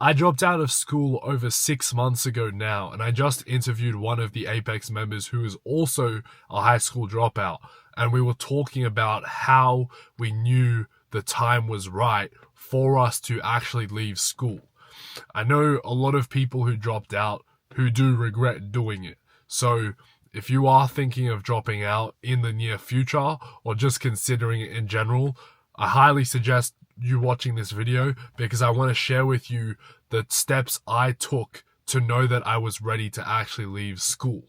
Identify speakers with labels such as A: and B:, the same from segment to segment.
A: I dropped out of school over 6 months ago now, and I just interviewed one of the Apex members who is also a high school dropout. And we were talking about how we knew the time was right for us to actually leave school. I know a lot of people who dropped out who do regret doing it. So if you are thinking of dropping out in the near future or just considering it in general, I highly suggest you watching this video because I want to share with you the steps I took to know that I was ready to actually leave school,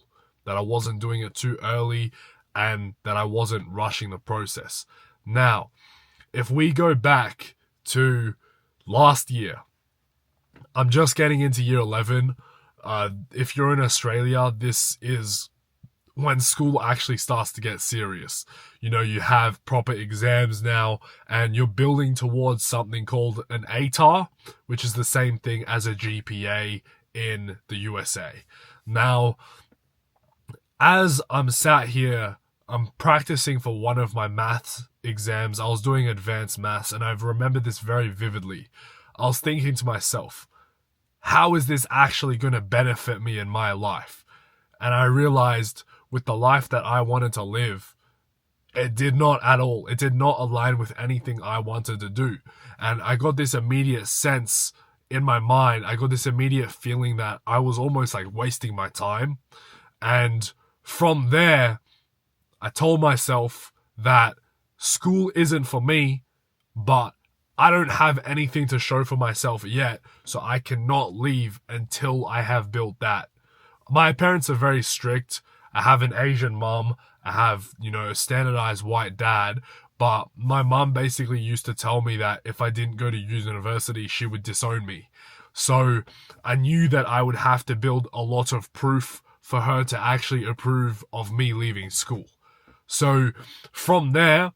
A: that I wasn't doing it too early, and that I wasn't rushing the process. Now, if we go back to last year, I'm just getting into year 11. If you're in Australia, this is when school actually starts to get serious. You know, you have proper exams now, and you're building towards something called an ATAR, which is the same thing as a GPA in the USA. Now, as I'm sat here, I'm practicing for one of my maths exams. I was doing advanced maths, and I've remembered this very vividly. I was thinking to myself, how is this actually going to benefit me in my life? And I realized with the life that I wanted to live, it did not at all. It did not align with anything I wanted to do. And I got this immediate sense in my mind. I got this immediate feeling that I was almost like wasting my time. And from there, I told myself that school isn't for me, but I don't have anything to show for myself yet, so I cannot leave until I have built that. My parents are very strict. I have an Asian mom. I have, a standardized white dad. But my mom basically used to tell me that if I didn't go to university, she would disown me. So I knew that I would have to build a lot of proof for her to actually approve of me leaving school. So from there,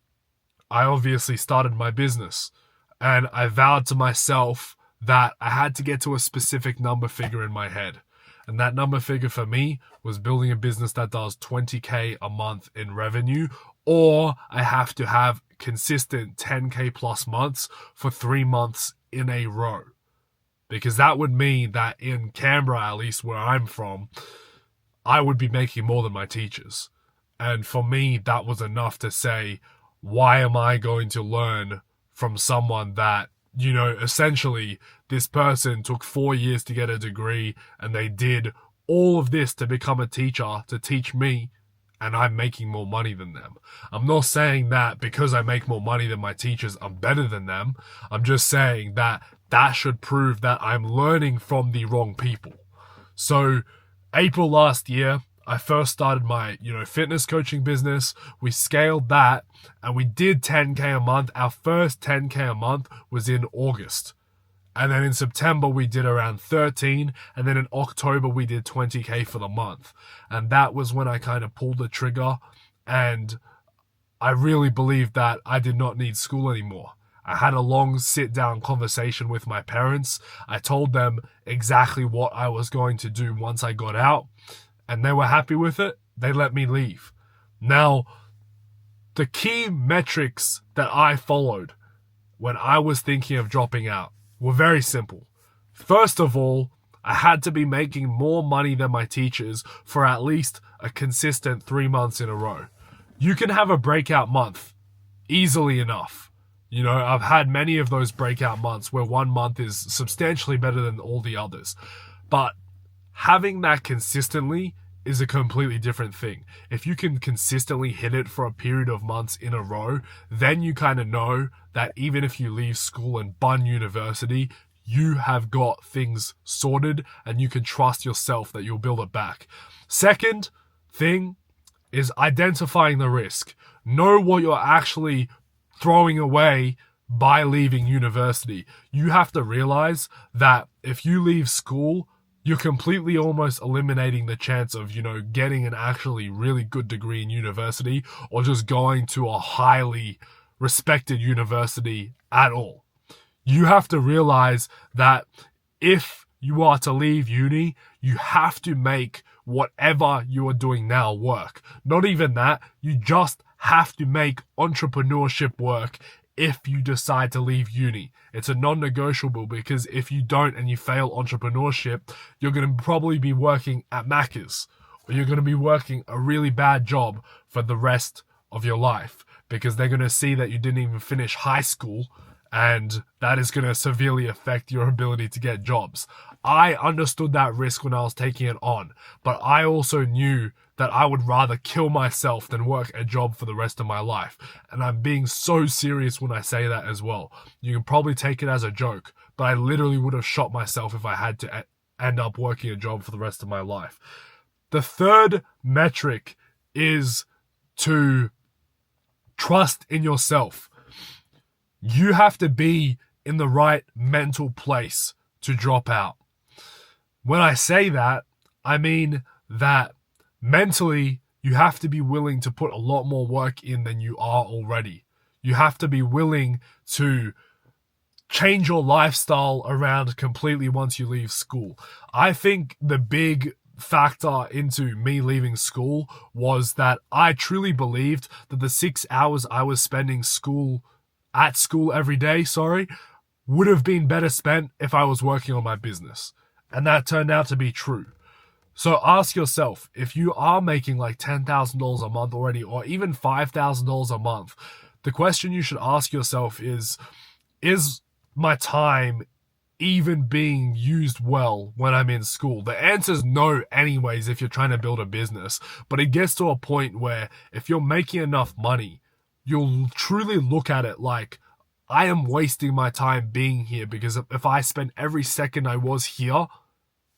A: I obviously started my business. And I vowed to myself that I had to get to a specific number figure in my head. And that number figure for me was building a business that does 20K a month in revenue, or I have to have consistent 10K plus months for 3 months in a row. Because that would mean that in Canberra, at least where I'm from, I would be making more than my teachers. And for me, that was enough to say, why am I going to learn from someone that, essentially this person took 4 years to get a degree and they did all of this to become a teacher, to teach me, and I'm making more money than them. I'm not saying that because I make more money than my teachers, I'm better than them. I'm just saying that that should prove that I'm learning from the wrong people. So April last year, I first started my, fitness coaching business. We scaled that and we did 10K a month. Our first 10K a month was in August. And then in September, we did around 13. And then in October, we did 20K for the month. And that was when I kind of pulled the trigger. And I really believed that I did not need school anymore. I had a long sit-down conversation with my parents. I told them exactly what I was going to do once I got out. And they were happy with it. They let me leave. Now, the key metrics that I followed when I was thinking of dropping out were very simple. First of all, I had to be making more money than my teachers for at least a consistent 3 months in a row. You can have a breakout month easily enough. I've had many of those breakout months where 1 month is substantially better than all the others. But having that consistently is a completely different thing. If you can consistently hit it for a period of months in a row, then you kind of know that even if you leave school and bun university, you have got things sorted and you can trust yourself that you'll build it back. Second thing is identifying the risk. Know what you're actually throwing away by leaving university. You have to realize that if you leave school, you're completely almost eliminating the chance of, getting an actually really good degree in university or just going to a highly respected university at all. You have to realize that if you are to leave uni, you have to make whatever you are doing now work. Not even that, you just have to make entrepreneurship work if you decide to leave uni. It's a non-negotiable, because if you don't and you fail entrepreneurship, you're going to probably be working at Macca's, or you're going to be working a really bad job for the rest of your life, because they're going to see that you didn't even finish high school, and that is going to severely affect your ability to get jobs. I understood that risk when I was taking it on, but I also knew that I would rather kill myself than work a job for the rest of my life. And I'm being so serious when I say that as well. You can probably take it as a joke, but I literally would have shot myself if I had to end up working a job for the rest of my life. The third metric is to trust in yourself. You have to be in the right mental place to drop out. When I say that, I mean that mentally, you have to be willing to put a lot more work in than you are already. You have to be willing to change your lifestyle around completely once you leave school. I think the big factor into me leaving school was that I truly believed that the 6 hours I was spending at school every day, would have been better spent if I was working on my business. And that turned out to be true. So ask yourself, if you are making like $10,000 a month already, or even $5,000 a month, the question you should ask yourself is my time even being used well when I'm in school? The answer is no anyways if you're trying to build a business. But it gets to a point where if you're making enough money, you'll truly look at it like, I am wasting my time being here, because if I spent every second I was here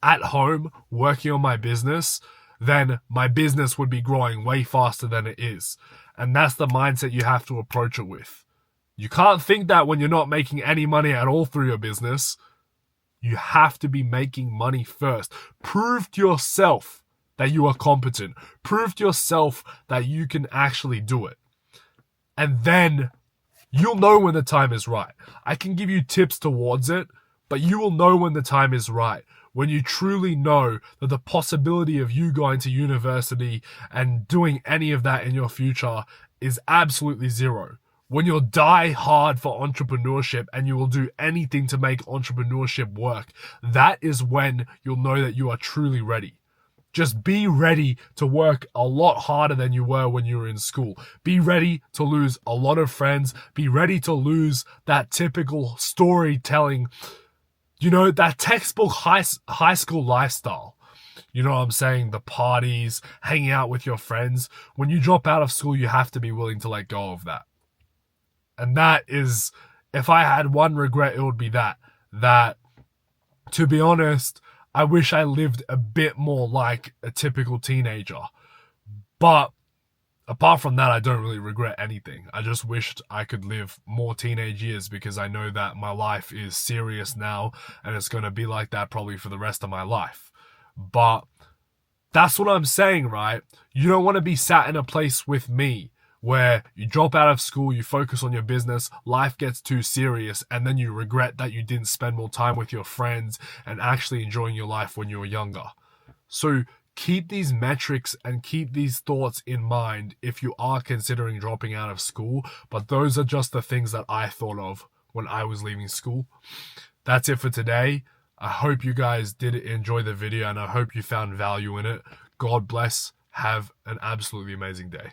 A: at home working on my business, then my business would be growing way faster than it is. And that's the mindset you have to approach it with. You can't think that when you're not making any money at all through your business. You have to be making money first. Prove to yourself that you are competent. Prove to yourself that you can actually do it. And then you'll know when the time is right. I can give you tips towards it, but you will know when the time is right. When you truly know that the possibility of you going to university and doing any of that in your future is absolutely zero. When you'll die hard for entrepreneurship and you will do anything to make entrepreneurship work, that is when you'll know that you are truly ready. Just be ready to work a lot harder than you were when you were in school. Be ready to lose a lot of friends. Be ready to lose that typical storytelling, that textbook high school lifestyle. You know what I'm saying? The parties, hanging out with your friends. When you drop out of school, you have to be willing to let go of that. And that is, if I had one regret, it would be that, to be honest, I wish I lived a bit more like a typical teenager. But apart from that, I don't really regret anything. I just wished I could live more teenage years, because I know that my life is serious now and it's going to be like that probably for the rest of my life. But that's what I'm saying, right? You don't want to be sat in a place with me where you drop out of school, you focus on your business, life gets too serious, and then you regret that you didn't spend more time with your friends and actually enjoying your life when you were younger. So keep these metrics and keep these thoughts in mind if you are considering dropping out of school. But those are just the things that I thought of when I was leaving school. That's it for today. I hope you guys did enjoy the video, and I hope you found value in it. God bless. Have an absolutely amazing day.